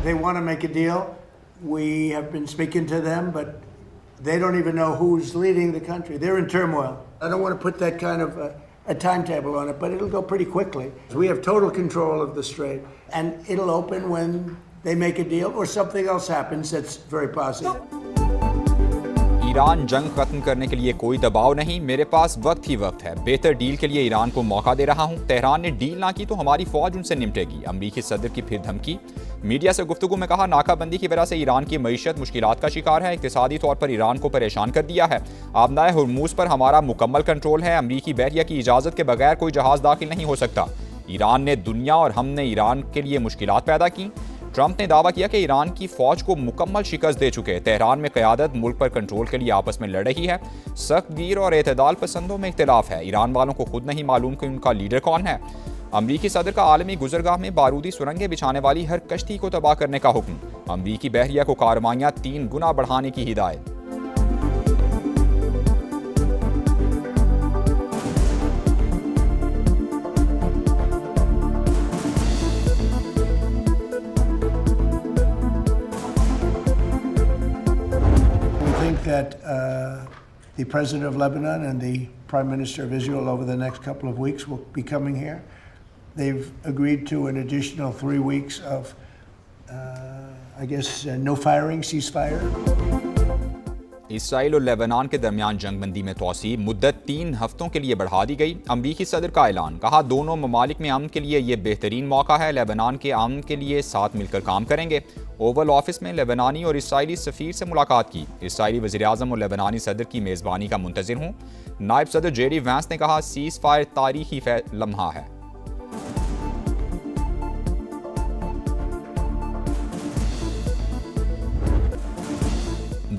They want to make a deal. We have been speaking to them, but they don't even know who's leading the country. They're in turmoil. I don't want to put that kind of a timetable on it, but it'll go pretty quickly. We have total control of the strait, and it'll open when they make a deal or something else happens that's very positive. Iran जंग खत्म करने के लिए कोई दबाव नहीं, मेरे पास वक्त ही वक्त है। बेहतर डील के लिए ईरान को मौका दे रहा हूं। तेहरान ने डील ना की तो हमारी फौज उनसे निपटेगी। अमरीकी सदर की फिर धमकी। मीडिया से गुफ्तगू में कहा, नाकाबंदी की वजह से ईरान की मईशत मुश्किलात का शिकार है। इक्तिसादी तौर पर ईरान को परेशान कर दिया है। आबनाए हुर्मुज पर हमारा मुकम्मल कंट्रोल है। अमरीकी बहरिया की इजाज़त के बगैर कोई जहाज़ दाखिल नहीं हो सकता। ईरान ने दुनिया और हमने ईरान के लिए मुश्किलात पैदा की। ट्रंप ने दावा किया कि ईरान की फौज को मुकम्मल शिकस्त दे चुके। तेहरान में क़यादत मुल्क पर कंट्रोल के लिए आपस में लड़ रही है। सख्त गिर और एतदाल पसंदों में इख्तिलाफ है। ईरान वालों को खुद नहीं मालूम कि उनका लीडर कौन है। अमरीकी सदर का आलमी गुजरगाह में बारूदी सुरंगें बिछाने वाली हर कश्ती को तबाह करने का हुक्म। अमरीकी बहरिया को कार्रवाइयाँ 3 गुना बढ़ाने की हिदायत। That the president of Lebanon and the prime minister of Israel over the next couple of weeks will be coming here. They've agreed to an additional 3 weeks of, no firing, ceasefire. Israel और Lebanon के दरमियान जंगबंदी में तोसी मुद्दत 3 हफ्तों के लिए बढ़ा दी गई। अमरीकी सदर का ऐलान। कहा, दोनों ममालिक में अमन के लिए ये बेहतरीन मौका है। लेबनान के अमन के लिए साथ मिलकर काम करेंगे। ओवल ऑफिस में लेबनानी और इसराइली सफ़ीर से मुलाकात की। इसराइली वज़ीर-ए-आज़म और लेबनानी सदर की मेज़बानी का मुंतज़िर हूँ। नायब सदर जेडी वैंस ने कहा, सीज़ फायर तारीखी लम्हा है।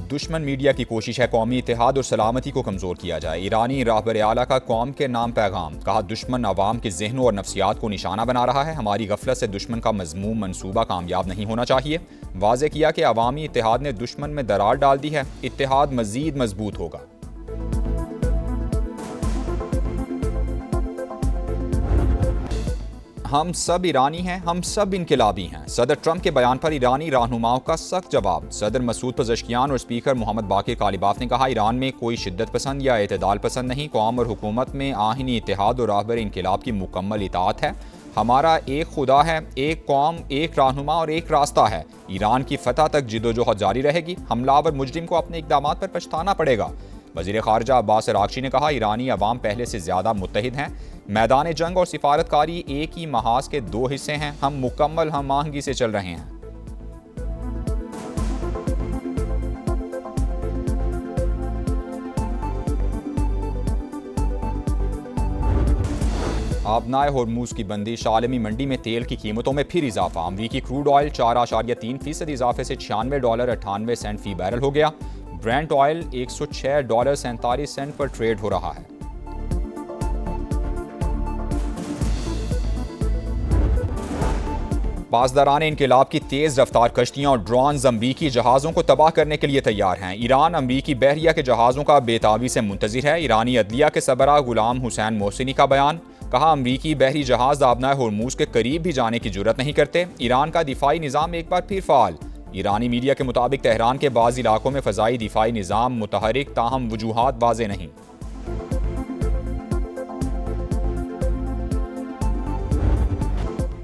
दुश्मन मीडिया की कोशिश है कौमी इत्तेहाद और सलामती को कमज़ोर किया जाए। ईरानी रहबर आला का कौम के नाम पैगाम। कहा, दुश्मन अवाम के ज़हनों और नफ्सियात को निशाना बना रहा है। हमारी गफलत से दुश्मन का मज़मूम मंसूबा कामयाब नहीं होना चाहिए। वाज़े किया कि अवामी इत्तेहाद ने दुश्मन में दरार डाल दी है। इत्तेहाद मज़ीद मजबूत होगा। हम सब ईरानी हैं, हम सब इनकलाबी हैं। सदर ट्रंप के बयान पर ईरानी रहनुमाओं का सख्त जवाब। सदर मसूद पज़ेश्कियान और स्पीकर मोहम्मद बाकिर कालिबाफ ने कहा, ईरान में कोई शिद्दत पसंद या एतदाल पसंद नहीं। कौम और हुकूमत में आहिनी इत्तेहाद और राहबर इनकलाब की मुकम्मल इताअत है। हमारा एक खुदा है, एक कौम, एक रहनुमा और एक रास्ता है। ईरान की फतह तक जिद्दोजहद जारी रहेगी। हमलावर मुजरिम को अपने इक़दामात पर पछताना पड़ेगा। वज़ीर ख़ारिजा अब्बास अराग़ची ने कहा, ईरानी अवाम पहले से ज़्यादा मुत्तहिद हैं। मैदान जंग और सिफारतकारी एक ही महाज के 2 हिस्से हैं। हम मुकम्मल हम आहंगी से चल रहे हैं। आबनाए होर्मुज़ की बंदिश। आलमी मंडी में तेल की कीमतों में फिर इजाफा। अमरीकी क्रूड ऑयल 4.3% इजाफे से $96.98 फ़ी बैरल हो गया। ब्रेंट ऑयल $106.47 पर ट्रेड हो रहा है। पासदारान इनकलाब की तेज़ रफ्तार कश्तियाँ और ड्रोन्स अमरीकी जहाज़ों को तबाह करने के लिए तैयार हैं। ईरान अमरीकी बहरिया के जहाज़ों का बेताबी से मुंतज़िर है। ईरानी अदलिया के सरबराह गुलाम हुसैन मोहसिनी का बयान। कहा, अमरीकी बहरी जहाज़ आबनाए होर्मुज़ के करीब भी जाने की जुर्रत नहीं करते। ईरान का दिफाई निज़ाम एक बार फिर फ़ाल। ईरानी मीडिया के मुताबिक तेहरान के बाज़ इलाकों में फ़ज़ाई दिफाई निज़ाम मुतहरिक, ताहम वजूहात वाज़े नहीं।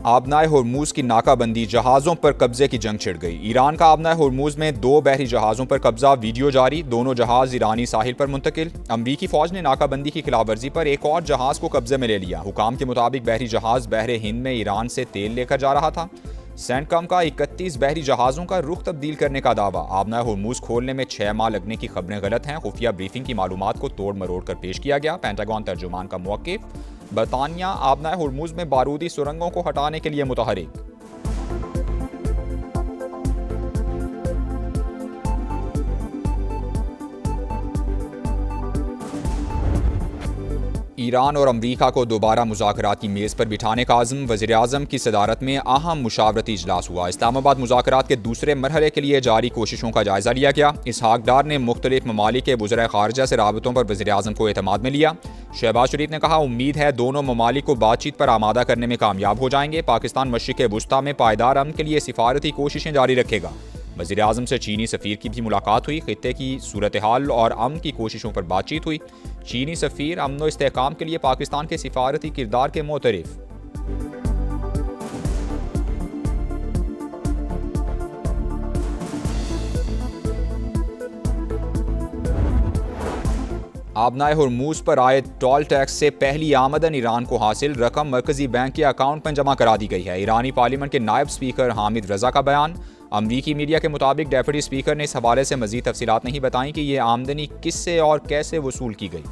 आबनाए होर्मुज़ की नाकाबंदी। जहाज़ों पर कब्जे की जंग छिड़ गई। ईरान का आबनाए होर्मुज़ में 2 बहरी जहाज़ों पर कब्जा। वीडियो जारी। दोनों जहाज़ ईरानी साहिल पर मुंतकिल। अमरीकी फ़ौज ने नाकाबंदी की खिलाफवर्जी पर एक और जहाज़ को कब्जे में ले लिया। हुकाम के मुताबिक बहरी जहाज़ बहरे हिंद में ईरान से तेल लेकर जा रहा था। सेंटकम का 31 बहरी जहाज़ों का रुख तब्दील करने का दावा। आबनाए होर्मुज़ खोलने में 6 माह लगने की खबरें गलत हैं। खुफिया ब्रीफिंग की मालूमात को तोड़ मरोड़ कर पेश किया गया। पेंटागन तर्जुमान का मौक़िफ़। बरतानिया आबनाए होर्मुज़ में बारूदी सुरंगों को हटाने के लिए मुतहरिक। ईरान और अमरीका को दोबारा मुज़ाकरात की मेज़ पर बिठाने का आज़म। वज़ीर-ए-आज़म की सदारत में अहम मुशावरती इजलास हुआ। इस्लामाबाद मुज़ाकरात के दूसरे मरहले के लिए जारी कोशिशों का जायज़ा लिया गया। इसहाक डार ने मुख्तलिफ ममालिक के वज़राए ख़ारिजा से राबतों पर वज़ीर-ए-आज़म को एतमाद में लिया। शहबाज शरीफ ने कहा, उम्मीद है दोनों ममालिक को बातचीत पर आमादा करने में कामयाब हो जाएंगे। पाकिस्तान मशरिक़ वुस्ता में पायदार अमन के लिए सिफारती कोशिशें जारी रखेगा। वज़ीर-ए-आज़म से चीनी सफ़ीर की भी मुलाकात हुई। खित्ते की सूरत हाल और अमन की कोशिशों पर बातचीत हुई। चीनी सफ़ीर अमन व इस्तेहकाम के लिए पाकिस्तान के सिफारती किरदार के मोतरिफ। आबनाए हुर्मुज़ पर आए टोल टैक्स से पहली आमदन ईरान को हासिल। रकम मरकजी बैंक के अकाउंट में जमा करा दी गई है। ईरानी पार्लियामेंट के नायब स्पीकर हामिद रजा का बयान। अमरीकी मीडिया के मुताबिक डेप्यूटी स्पीकर ने इस हवाले से मज़ीद तफसीलात नहीं बताई कि ये आमदनी किससे और कैसे वसूल की गई।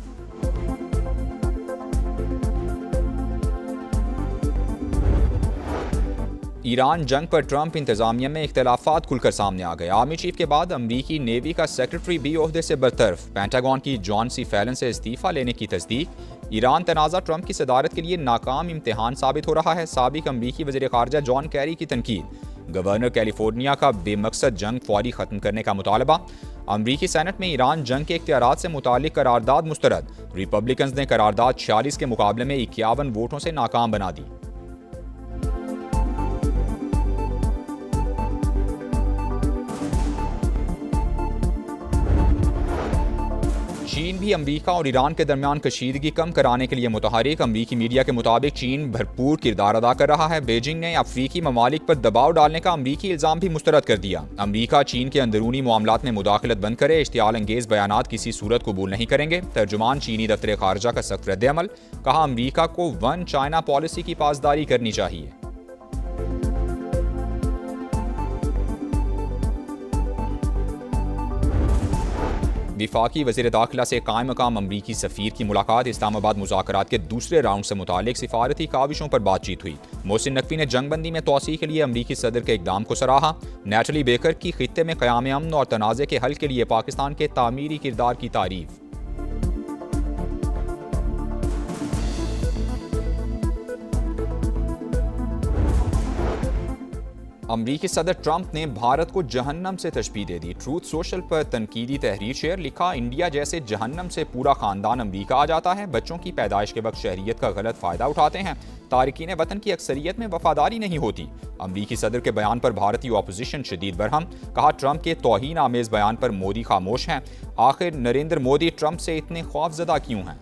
ईरान जंग पर ट्रंप इंतजामिया में इख्तलाफात खुलकर सामने आ गए। आर्मी चीफ के बाद अमरीकी नेवी का सेक्रेटरी भी ओहदे से बरतरफ। पेंटागन की जॉन सी फैलन से इस्तीफा लेने की तस्दीक। ईरान तनाज़ा ट्रंप की सदारत के लिए नाकाम इम्तिहान साबित हो रहा है। साबिक अमरीकी वज़ीर ख़ारिजा जॉन कैरी की तनकीद। गवर्नर कैलिफोर्निया का बेमकसद जंग फौरी ख़त्म करने का मुतालबा। अमरीकी सेनेट में ईरान जंग के इख्तियारात से मुतालिक करारदाद मुस्तरद। रिपब्लिकन्स ने करारदाद 46 के मुकाबले में 51 वोटों से नाकाम बना दी। चीन भी अमरीका और ईरान के दरमियान कशीदगी कम कराने के लिए मुतहरिक। अमरीकी मीडिया के मुताबिक चीन भरपूर किरदार अदा कर रहा है। बीजिंग ने अफ्रीकी ममालिक पर दबाव डालने का अमरीकी इल्ज़ाम भी मुस्तरद कर दिया। अमरीका चीन के अंदरूनी मामलात में मुदाखलत बंद करे, इश्तियाल अंगेज बयानात किसी सूरत कबूल नहीं करेंगे। तर्जुमान चीनी दफ्तर खारजा का सख्त रद्द-ए-अमल। कहा, अमरीका को वन चाइना पॉलिसी की पासदारी करनी चाहिए। विफाकी वज़ीर दाखिला से कायम मकाम अमरीकी सफ़ीर की मुलाकात। इस्लामाबाद मुज़ाकरात के दूसरे राउंड से मुतालिक सिफारती काविशों पर बातचीत हुई। मोहसिन नकवी ने जंगबंदी में तोसी के लिए अमरीकी सदर के इक़दाम को सराहा। नेटली बेकर की खित्ते में क़याम अमन और तनाज़े के हल के लिए पाकिस्तान के तामीरी किरदार की तारीफ। अमरीकी सदर ट्रंप ने भारत को जहन्नम से तशबीह दे दी। ट्रूथ सोशल पर तनकीदी तहरीर शेयर। लिखा, इंडिया जैसे जहन्नम से पूरा खानदान अमरीका आ जाता है। बच्चों की पैदाइश के वक्त शहरियत का गलत फ़ायदा उठाते हैं। तारिकीन वतन की अक्सरियत में वफादारी नहीं होती। अमरीकी सदर के बयान पर भारतीय ऑपोजिशन शदीद बरहम। कहा, ट्रंप के तौहीन आमेज़ बयान पर मोदी खामोश हैं। आखिर नरेंद्र मोदी ट्रंप से इतने खौफजदा क्यों हैं?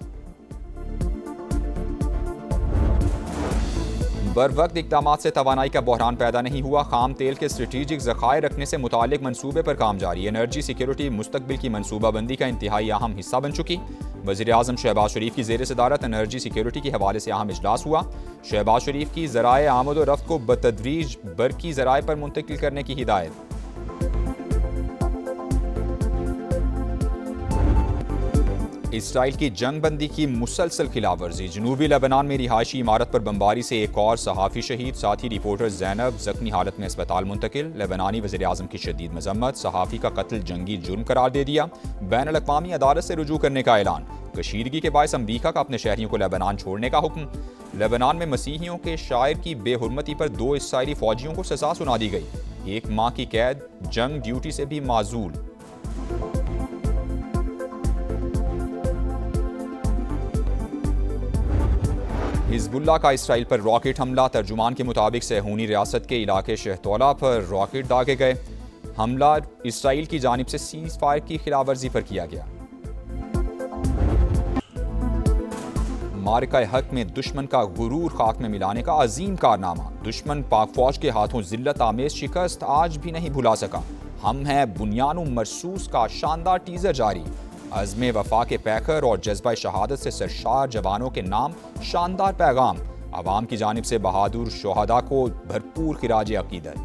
बर वक्त इक़दामात से तवानाई का बहरान पैदा नहीं हुआ। खाम तेल के स्ट्रेटेजिक ज़खायर रखने से मुतालिक मनसूबे पर काम जारी। एनर्जी सिक्योरिटी मुस्तकबिल की मनसूबाबंदी का इंतहाई अहम हिस्सा बन चुकी। वज़ीर-ए-आज़म शहबाज शरीफ की ज़ेर सदारत एनर्जी सिक्योरिटी के हवाले से अहम इजलास हुआ। शहबाज शरीफ की ज़राए आमद व रफ्त को बतदरीज बरकी ज़राए पर मुंतकिल करने की हिदायत। इसराइल की जंगबंदी की मुसलसल खिलाफवर्जी। जनूबी लेबनान में रिहायशी इमारत पर बमबारी से एक और सहाफ़ी शहीद। साथी रिपोर्टर ज़ैनब ज़ख्मी हालत में अस्पताल मुंतकिल। लेबनानी वज़ीर-ए-आज़म की शदीद मज़म्मत। सहाफ़ी का कत्ल जंगी जुर्म करार दे दिया। बैनुल-अक़वामी अदालत से रुजू करने का ऐलान। कशीदगी के बायस अमरीका का अपने शहरियों को लेबनान छोड़ने का हुक्म। लेबनान में मसीहियों के शायर की बेहुरमती पर 2 इसराइली फ़ौजियों को सज़ा सुना दी गई। 1 माह की कैद, जंग ड्यूटी से भी माजूल। हिज़्बुल्लाह का इसराइल पर रॉकेट हमला। तर्जुमान के मुताबिक सहूनी रियासत के इलाके शहतौला पर रॉकेट दागे गए। हमला इसराइल की जानिब से सीज़ फायर की खिलाफवर्जी पर किया गया। मारिका हक में दुश्मन का गुरूर खाक में मिलाने का अजीम कारनामा। दुश्मन पाक फौज के हाथों जिल्लत आमेज शिकस्त आज भी नहीं भुला सका। हम हैं बुनियानु मरसूस का शानदार टीजर जारी। अज़्म वफा के पैकर और जज्बा शहादत से सरशार जवानों के नाम शानदार पैगाम। आवाम की जानिब से बहादुर शोहदा को भरपूर खिराज अकीदत।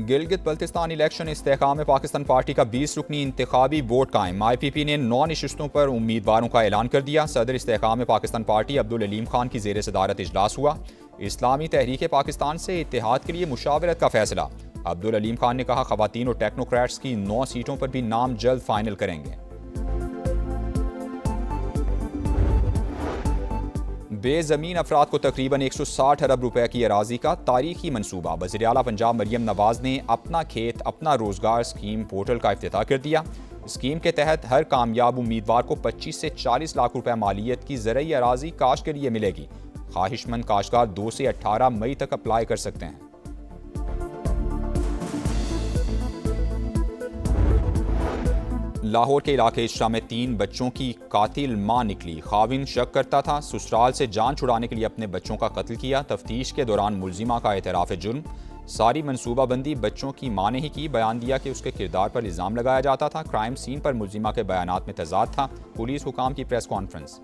गिलगित बल्तिस्तान इलेक्शन इस्तेहकाम में पाकिस्तान पार्टी का 20 रुकनी इंतखाबी बोर्ड कायम। IPP ने 9 नशिस्तों पर उम्मीदवारों का ऐलान कर दिया। सदर इस्तेहकाम में पाकिस्तान पार्टी अब्दुल अलीम खान की ज़ेर सदारत इजलास हुआ। इस्लामी तहरीक पाकिस्तान से इत्तेहाद के लिए मुशावरत का फैसला। अब्दुल अलीम खान ने कहा, ख़वातीन और टेक्नोक्रेट्स की 9 सीटों पर भी नाम जल्द फाइनल करेंगे। बेज़मीन अफराद को तकरीबन 160 अरब रुपए की अराजी का तारीखी मनसूबा। वज़ीर-ए-आला पंजाब मरियम नवाज ने अपना खेत अपना रोजगार स्कीम पोर्टल का इफ्तिताह कर दिया। स्कीम के तहत हर कामयाब उम्मीदवार को 25 से 40 लाख रुपए मालियत की ज़रई अराजी काश्त के लिए मिलेगी। ख्वाहिशमंद काश्तकार 2 से 18 मई तक अप्लाई कर सकते हैं। लाहौर के इलाके इशरा में 3 बच्चों की कातिल मां निकली। खाविन शक करता था ससुराल से जान छुड़ाने के लिए अपने बच्चों का कत्ल किया। तफ्तीश के दौरान मुलजिमा का एतराफ़ जुर्म। सारी मनसूबाबंदी बच्चों की मां ने ही की। बयान दिया कि उसके किरदार पर इल्ज़ाम लगाया जाता था। क्राइम सीन पर मुलजिमा के बयानात में तजाद था। पुलिस हुकाम की प्रेस कॉन्फ्रेंस।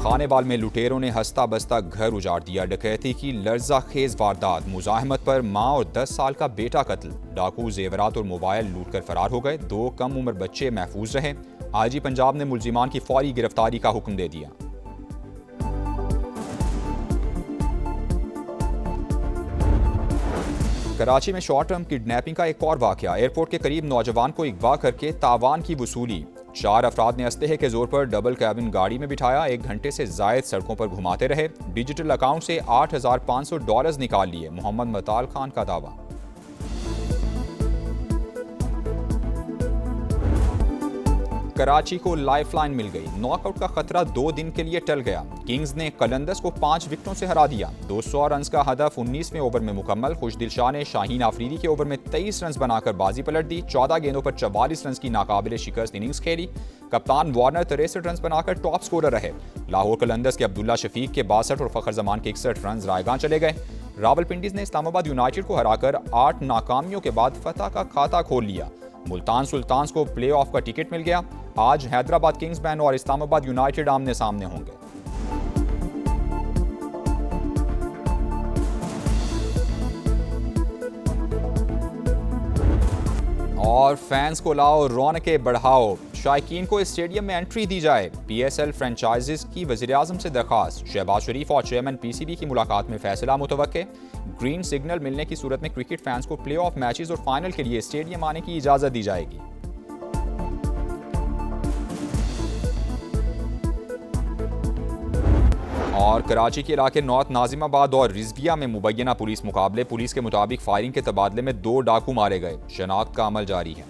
खानेवाल में लुटेरों ने हंसता बसता घर उजाड़ दिया। डकैती की लर्जा खेज वारदात। मुजाहमत पर मां और 10 साल का बेटा कत्ल। डाकू जेवरात और मोबाइल लूटकर फरार हो गए। 2 कम उम्र बच्चे महफूज रहे। आईजी पंजाब ने मुलजिमान की फौरी गिरफ्तारी का हुक्म दे दिया। कराची में शॉर्ट टर्म किडनैपिंग का एक और वाकया। एयरपोर्ट के करीब नौजवान को अगवा करके तावान की वसूली। 4 अफराद ने अस्लहे के जोर पर डबल कैबिन गाड़ी में बिठाया। 1 घंटे से जायद सड़कों पर घुमाते रहे। डिजिटल अकाउंट से $8,500 निकाल लिए। मोहम्मद मताल खान का दावा। कराची को लाइफलाइन मिल गई। नॉकआउट का खतरा 2 दिन के लिए टल गया। किंग्स ने कलंदर्स को 5 विकेटों से हरा दिया। 200 रन का हदफ 19वें ओवर में मुकम्मल। खुशदिल शाह ने शाहीन आफरीदी के ओवर में 23 रन बनाकर बाजी पलट दी। 14 गेंदों पर 44 रन की नाकाबिले शिकस्त इनिंग्स खेली। कप्तान वार्नर 63 रन बनाकर टॉप स्कोरर रहे। लाहौर कलंदर्स के अब्दुल्ला शफीक के 62 और फखर जमान के 61 रन रायगां चले गए। रावलपिंडीज ने इस्लामाबाद यूनाइटेड को हराकर 8 नाकामियों के बाद फतह का खाता खोल लिया। मुल्तान सुल्तान्स को प्लेऑफ का टिकट मिल गया। आज हैदराबाद किंग्समैन और इस्लामाबाद यूनाइटेड आमने सामने होंगे। और फैंस को लाओ, रौनकें बढ़ाओ, शायकीन को स्टेडियम में एंट्री दी जाए। PSL फ्रेंचाइजीज की वज़ीर-ए-आज़म से दरख्वास्त। शहबाज शरीफ और चेयरमैन PCB की मुलाकात में फैसला मुतवक्के। ग्रीन सिग्नल मिलने की सूरत में क्रिकेट फैंस को प्ले ऑफ मैचेस और फाइनल के लिए स्टेडियम आने की इजाज़त दी जाएगी। और कराची के इलाके नॉर्थ नाजिमाबाद और रिजविया में मुबैना पुलिस मुकाबले। पुलिस के मुताबिक फायरिंग के तबादले में 2 डाकू मारे गए। शनाख्त का अमल जारी है।